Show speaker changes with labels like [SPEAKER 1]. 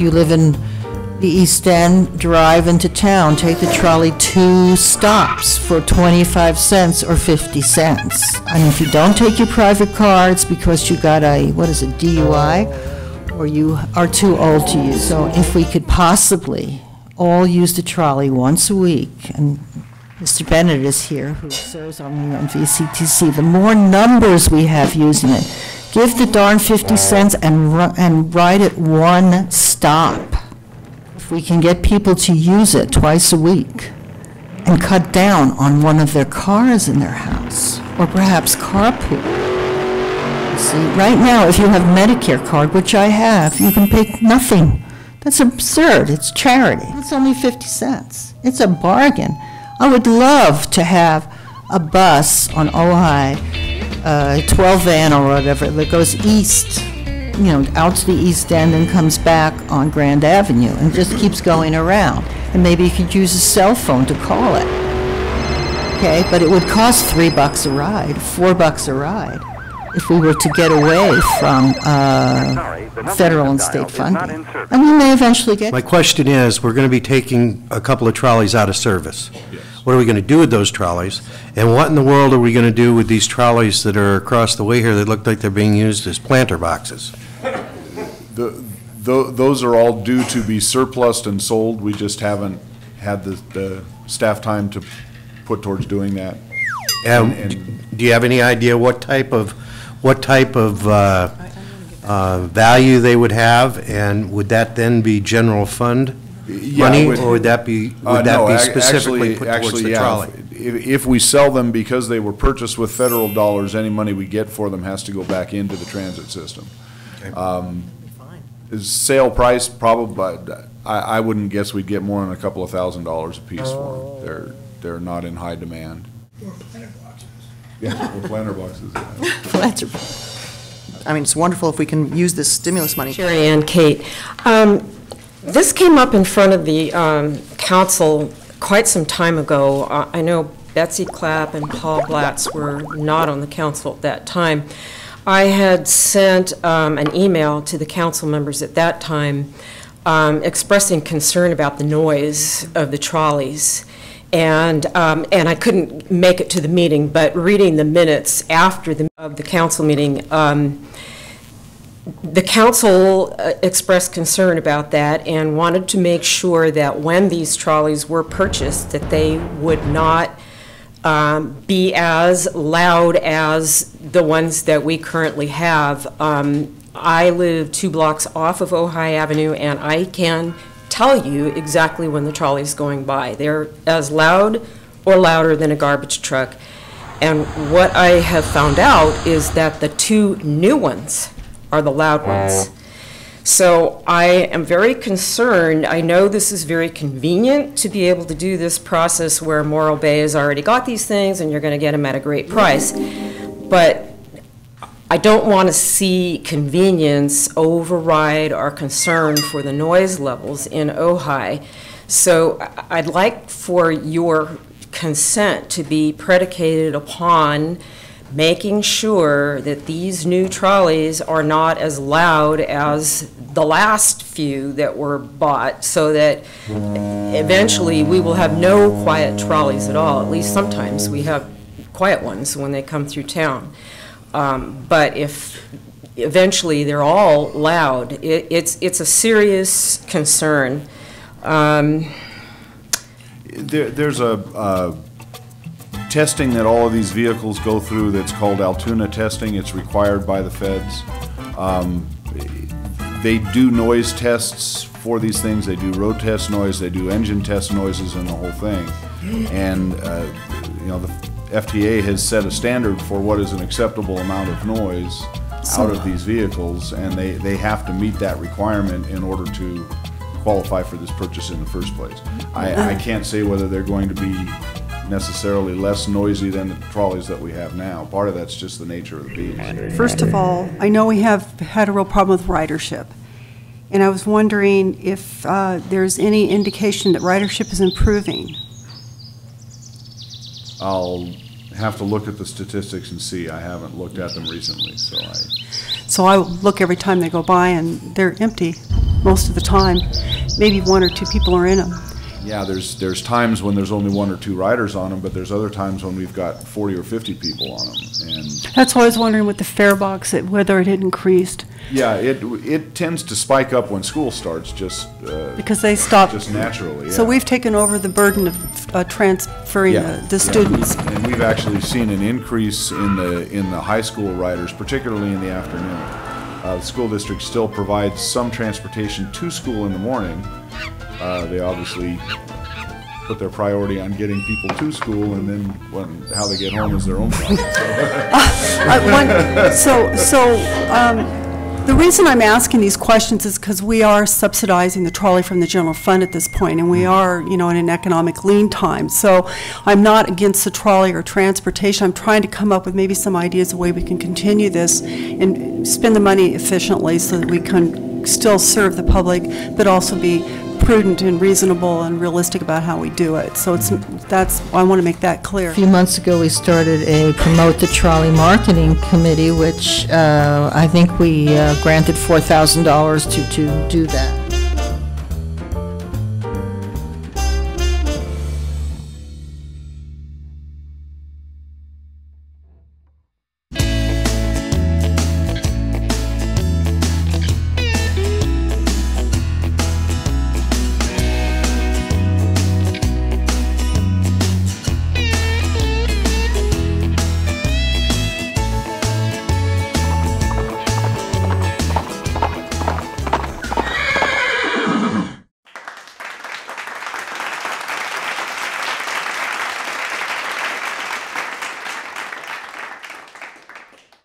[SPEAKER 1] If you live in the East End, drive into town, take the trolley 2 stops for 25 cents or 50 cents. And if you don't take your private car, it's because you got a, what is it, DUI, or you are too old to use. So if we could possibly all use the trolley once a week, and Mr. Bennett is here, who serves on me on VCTC, the more numbers we have using it, give the darn 50 cents and ride it 1 stop. If we can get people to use it twice a week and cut down on one of their cars in their house, or perhaps carpool. You see, right now, if you have a Medicare card, which I have, you can pay nothing. That's absurd. It's charity. It's only 50 cents. It's a bargain. I would love to have a bus on Ojai, 12 van or whatever, that goes east, you know, out to the East End and comes back on Grand Avenue and just keeps going around. And maybe you could use a cell phone to call it. Okay, but it would cost $3 a ride, $4 a ride, if we were to get away from federal and state funding. And we may eventually get.
[SPEAKER 2] My question is, we're going to be taking a couple of trolleys out of service. Yes. What are we going to do with those trolleys? And what in the world are we going to do with these trolleys that are across the way here that look like they're being used as planter boxes?
[SPEAKER 3] Those are all due to be surplused and sold. We just haven't had the staff time to put towards doing that.
[SPEAKER 2] And do you have any idea what type of value they would have, and would that then be general fund money, or would that be specifically put towards the trolley?
[SPEAKER 3] If we sell them because they were purchased with federal dollars, any money we get for them has to go back into the transit system. Okay. Sale price, probably, I wouldn't guess we'd get more than a couple of $1,000s a piece for them. They're not in high demand.
[SPEAKER 4] Or planter boxes.
[SPEAKER 3] Yeah, or planter boxes.
[SPEAKER 5] I mean, it's wonderful if we can use this stimulus money.
[SPEAKER 6] Sherry and Kate, this came up in front of the council quite some time ago. I know Betsy Clapp and Paul Blatz were not on the council at that time. I had sent an email to the council members at that time expressing concern about the noise of the trolleys. And I couldn't make it to the meeting, but reading the minutes after the council meeting, the council expressed concern about that and wanted to make sure that when these trolleys were purchased, that they would not be as loud as the ones that we currently have. I live 2 blocks off of Ojai Avenue, and I can tell you exactly when the trolley's going by. They're as loud or louder than a garbage truck. And what I have found out is that the 2 new ones are the loud ones. So I am very concerned. I know this is very convenient to be able to do this process where Morro Bay has already got these things and you're going to get them at a great price. But I don't want to see convenience override our concern for the noise levels in Ojai. So I'd like for your consent to be predicated upon making sure that these new trolleys are not as loud as the last few that were bought, so that eventually we will have no quiet trolleys at all. At least sometimes we have quiet ones when they come through town. But if eventually they're all loud, it's a serious concern.
[SPEAKER 3] There's a testing that all of these vehicles go through that's called Altoona testing. It's required by the feds. They do noise tests for these things. They do road test noise. They do engine test noises and the whole thing. And you know, the FTA has set a standard for what is an acceptable amount of noise out of these vehicles, and they have to meet that requirement in order to qualify for this purchase in the first place. I can't say whether they're going to be necessarily less noisy than the trolleys that we have now. Part of that's just the nature of the beast.
[SPEAKER 7] First of all, I know we have had a real problem with ridership, and I was wondering if there's any indication that ridership is improving.
[SPEAKER 3] I'll have to look at the statistics and see. I haven't looked at them recently, so
[SPEAKER 7] I look every time they go by and they're empty. most of the time. Maybe 1 or 2 people are in them.
[SPEAKER 3] Yeah, there's times when there's only 1 or 2 riders on them, but there's other times when we've got 40 or 50 people on them. And
[SPEAKER 7] That's why I was wondering with the fare box, whether it had increased,
[SPEAKER 3] yeah, it tends to spike up when school starts, just
[SPEAKER 7] because they stopped.
[SPEAKER 3] just naturally.
[SPEAKER 7] So
[SPEAKER 3] yeah.
[SPEAKER 7] we've taken over the burden of transferring the students.
[SPEAKER 3] And we've actually seen an increase in the high school riders, particularly in the afternoon. The school district still provides some transportation to school in the morning. They obviously put their priority on getting people to school, and then how they get home is their own problem.
[SPEAKER 7] The reason I'm asking these questions is because we are subsidizing the trolley from the general fund at this point, and we are, in an economic lean time. So I'm not against the trolley or transportation. I'm trying to come up with maybe some ideas of way we can continue this and spend the money efficiently so that we can still serve the public, but also be prudent and reasonable and realistic about how we do it. So I want to make that clear.
[SPEAKER 1] A few months ago, we started a Promote the Trolley Marketing Committee, which I think we granted $4,000 to do that.